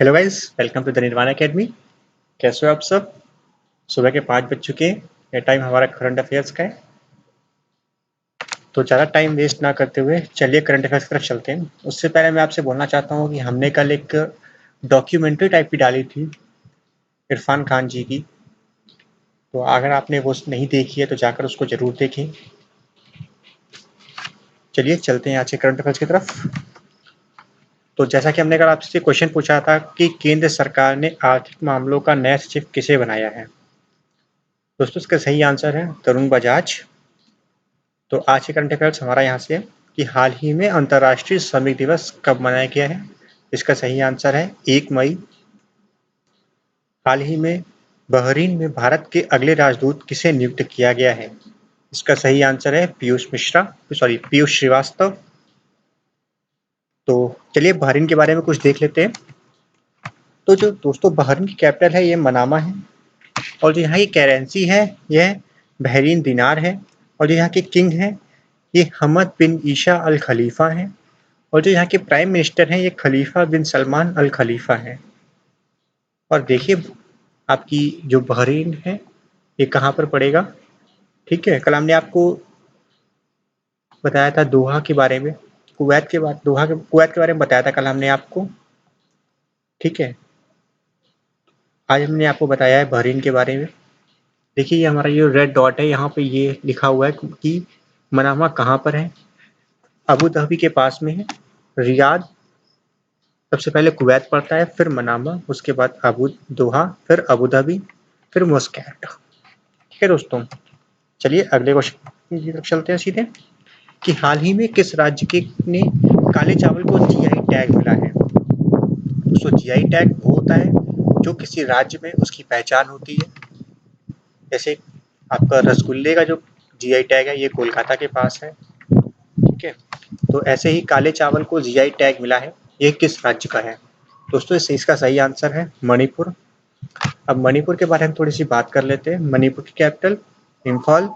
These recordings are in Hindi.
Hello guys, welcome to the Nirvana academy. कैसे हो आप सब? सुबह के 5 बज चुके हैं। ये टाइम हमारा करंट अफेयर्स का है, तो ज़्यादा टाइम वेस्ट ना करते हुए चलिए करंट अफेयर्स की तरफ चलते हैं। उससे पहले मैं आपसे बोलना चाहता हूँ कि हमने कल एक डॉक्यूमेंट्री टाइप की डाली थी इरफान खान जी की, तो अगर आपने वो नहीं देखी है तो जाकर उसको ज़रूर देखें। चलिए चलते हैं आज के करंट अफेयर्स की तरफ। तो जैसा कि हमने कल आपसे क्वेश्चन पूछा था कि केंद्र सरकार ने आर्थिक मामलों का नया सचिव किसे बनाया है, दोस्तों इसका सही आंसर है तरुण बजाज। तो आज के करंट अफेयर्स हमारा यहाँ से है कि हाल ही में अंतर्राष्ट्रीय श्रमिक दिवस कब मनाया गया है। इसका सही आंसर है 1 मई। हाल ही में बहरीन में भारत के अगले राजदूत किसे नियुक्त किया गया है। इसका सही आंसर है पीयूष श्रीवास्तव। तो चलिए बहरीन के बारे में कुछ देख लेते हैं। तो जो दोस्तों बहरीन की कैपिटल है ये मनामा है, और जो यहाँ की करेंसी है यह बहरीन दिनार है, और जो यहाँ के किंग है ये हमद बिन ईशा अल खलीफा हैं, और जो यहाँ के प्राइम मिनिस्टर हैं ये खलीफा बिन सलमान अल खलीफा हैं। और देखिए आपकी जो बहरीन है ये कहाँ पर पड़ेगा। ठीक है, कल हमने आपको बताया था दोहा के बारे में, कुवैत के बारे में बताया था कल हमने आपको। ठीक है, आज हमने आपको बताया है बहरीन के बारे में। देखिए ये हमारा ये रेड डॉट है, यहाँ पे ये लिखा हुआ है कि मनामा कहाँ पर है। अबू धाबी के पास में है। रियाद सबसे पहले कुवैत पड़ता है, फिर मनामा, उसके बाद दोहा, फिर अबू धाबी, फिर मस्कट। ठीक है दोस्तों, चलिए अगले क्वेश्चन की तरफ चलते हैं सीधे कि हाल ही में किस राज्य के ने काले चावल को जीआई टैग मिला है। दोस्तों जीआई टैग वो होता है जो किसी राज्य में उसकी पहचान होती है। जैसे आपका रसगुल्ले का जो जीआई टैग है ये कोलकाता के पास है। ठीक है, तो ऐसे ही काले चावल को जीआई टैग मिला है, ये किस राज्य का है। दोस्तों इसका सही आंसर है मणिपुर। अब मणिपुर के बारे में थोड़ी सी बात कर लेते हैं। मणिपुर की कैपिटल इम्फाल,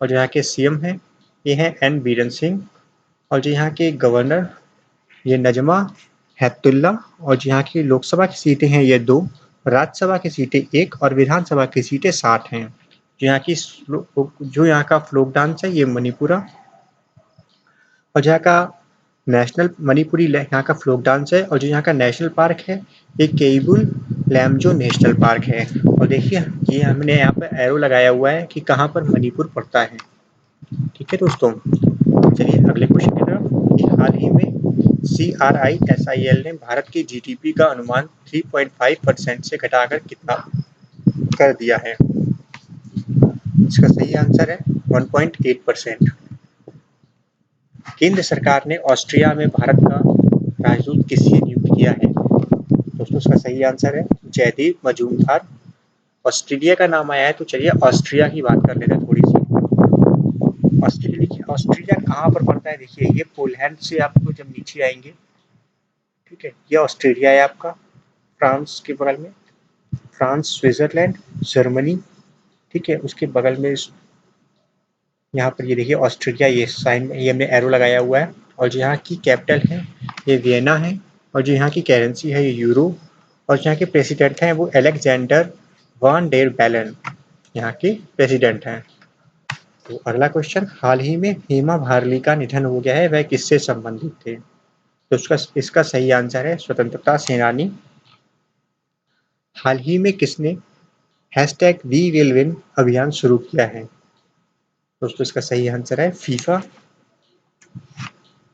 और जो यहाँ के सीएम हैं ये हैं एन बीरेन सिंह, और जो यहाँ के गवर्नर ये नजमा हेपतुल्ला, और जो यहाँ की लोकसभा की सीटें हैं ये 2, राज्यसभा की सीटें 1 और विधानसभा की सीटें 60 हैं। जो यहाँ का फ्लोक डांस है ये मणिपुरा, और जो यहाँ का नेशनल मणिपुरी यहाँ का फ्लोक डांस है, और जो यहाँ का नेशनल पार्क है ये केबुल लैमजो नेशनल पार्क है। और देखिए ये हमने यहाँ पर एरो लगाया हुआ है कि कहाँ पर मणिपुर पड़ता है। ठीक है दोस्तों, चलिए अगले क्वेश्चन की तरफ कि हाल ही में CRISIL ने भारत की जीडीपी का अनुमान 3.5% से घटाकर कितना कर दिया है। इसका सही आंसर है 1.8%। केंद्र सरकार ने ऑस्ट्रिया में भारत का राजदूत किसे नियुक्त किया है। दोस्तों इसका सही आंसर है जयदीप मजूमदार। ऑस्ट्रेलिया का नाम आया है, तो चलिए ऑस्ट्रिया की बात कर लेते हैं थोड़ी सी। ऑस्ट्रेलिया कहाँ पर पड़ता है, देखिए ये पोलैंड से आपको जब नीचे आएंगे, ठीक है, ये ऑस्ट्रेलिया है आपका, फ्रांस के बगल में, फ्रांस, स्विट्जरलैंड, जर्मनी। ठीक है, उसके बगल में यहाँ पर ये देखिए ऑस्ट्रेलिया, ये साइन ये हमने एरो लगाया हुआ है। और जो यहाँ की कैपिटल है ये वियना है, और जो यहाँ की करेंसी है ये यूरो, और जो यहाँ के प्रेसिडेंट हैं वो अलेक्जेंडर वान डेर बैलन यहाँ के प्रेसिडेंट हैं। तो अगला क्वेश्चन, हाल ही में हेमा भारली का निधन हो गया है, वह किससे संबंधित थे। तो इसका सही आंसर है स्वतंत्रता सेनानी। हाल ही में किसने #WeWillWin अभियान शुरू किया है। दोस्तों इसका सही आंसर है फीफा।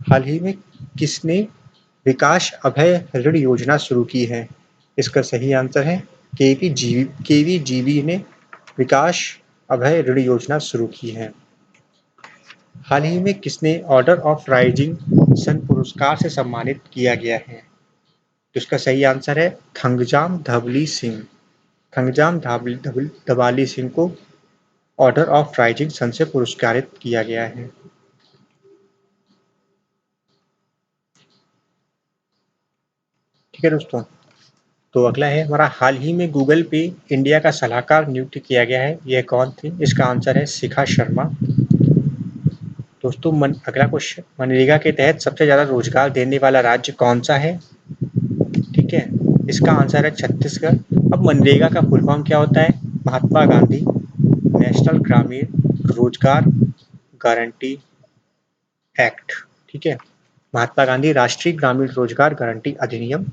हाल ही में किसने विकास अभय ऋण योजना शुरू की है। इसका सही आंसर है केवीजीबी ने विकास अभय ऋण योजना शुरू की है। हाल ही में किसने ऑर्डर ऑफ राइजिंग सन पुरस्कार से सम्मानित किया गया है। तो इसका सही आंसर है थंगजाम धबली सिंह। थंगजाम धबाली सिंह को ऑर्डर ऑफ राइजिंग सन से पुरस्कारित किया गया है। ठीक है दोस्तों, तो अगला है हमारा, हाल ही में गूगल पे इंडिया का सलाहकार नियुक्त किया गया है, यह कौन थे। इसका आंसर है शिखा शर्मा। दोस्तों अगला क्वेश्चन, मनरेगा के तहत सबसे ज़्यादा रोजगार देने वाला राज्य कौन सा है। ठीक है, इसका आंसर है छत्तीसगढ़। अब मनरेगा का फुल फॉर्म क्या होता है? महात्मा गांधी नेशनल ग्रामीण रोजगार गारंटी एक्ट। ठीक है, महात्मा गांधी राष्ट्रीय ग्रामीण रोजगार गारंटी अधिनियम,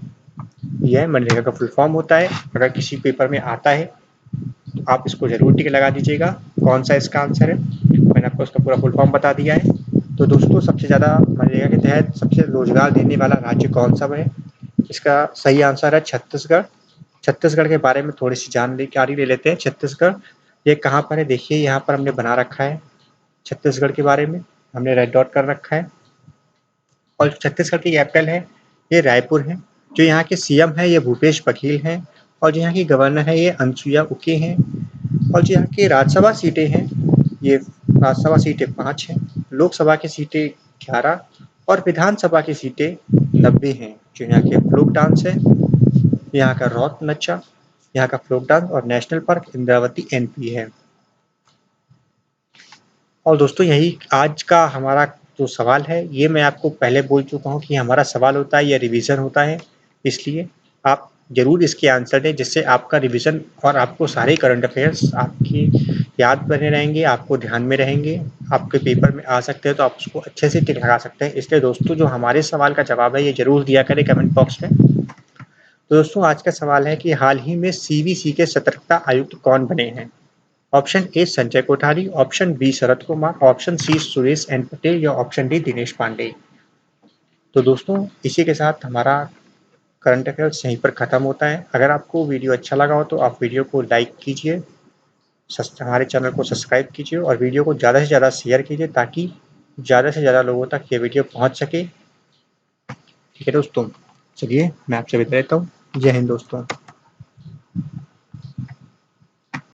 यह मनरेगा का फुल फॉर्म होता है। अगर किसी पेपर में आता है तो आप इसको जरूर टिक लगा दीजिएगा कौन सा इसका आंसर है। मैंने आपको इसका पूरा फुल फॉर्म बता दिया है। तो दोस्तों, सबसे ज़्यादा मनरेगा के तहत सबसे रोजगार देने वाला राज्य कौन सा है? इसका सही आंसर है छत्तीसगढ़। छत्तीसगढ़ के बारे में थोड़ी सी जानकारी ले लेते हैं। छत्तीसगढ़ ये कहाँ पर है? देखिए यहाँ पर हमने बना रखा है छत्तीसगढ़ के बारे में, हमने रेड डॉट कर रखा है। और छत्तीसगढ़ की कैपिटल है ये रायपुर है। जो यहाँ के सीएम है ये भूपेश बघेल हैं। और जो यहाँ की गवर्नर है ये अनुसुईया उइके हैं। और जो यहाँ की राज्यसभा सीटें हैं ये राज्यसभा सीटें 5 हैं, लोकसभा की सीटें 11 और विधानसभा की सीटें 90 हैं। जो यहाँ के फोक डांस है, यहाँ का रौत नचा, यहाँ का फोक डांस और नेशनल पार्क इंद्रावती एनपी है। और दोस्तों, यही आज का हमारा जो सवाल है ये मैं आपको पहले बोल चुका हूँ कि हमारा सवाल होता है या रिवीजन होता है, इसलिए आप जरूर इसके आंसर दें जिससे आपका रिवीजन और आपको सारे करंट अफेयर्स आपकी याद बने रहेंगे, आपको ध्यान में रहेंगे, आपके पेपर में आ सकते हैं तो आप उसको अच्छे से टिक लगा सकते हैं। इसलिए दोस्तों, जो हमारे सवाल का जवाब है ये जरूर दिया करें कमेंट बॉक्स में। तो दोस्तों, आज का सवाल है कि हाल ही में सीवीसी के सतर्कता आयुक्त कौन बने हैं? Option A Sanjay Kothari, option B Sharad Kumar, option C Suresh N Patel या ऑप्शन डी दिनेश पांडे। तो दोस्तों, इसी के साथ हमारा करंट अफेयर्स यहीं पर ख़त्म होता है। अगर आपको वीडियो अच्छा लगा हो तो आप वीडियो को लाइक कीजिए, हमारे चैनल को सब्सक्राइब कीजिए और वीडियो को ज़्यादा से ज़्यादा शेयर कीजिए ताकि ज़्यादा से ज़्यादा लोगों तक ये वीडियो पहुँच सके। ठीक है दोस्तों, चलिए मैं आपसे विदा लेता हूँ। जय हिंद दोस्तों।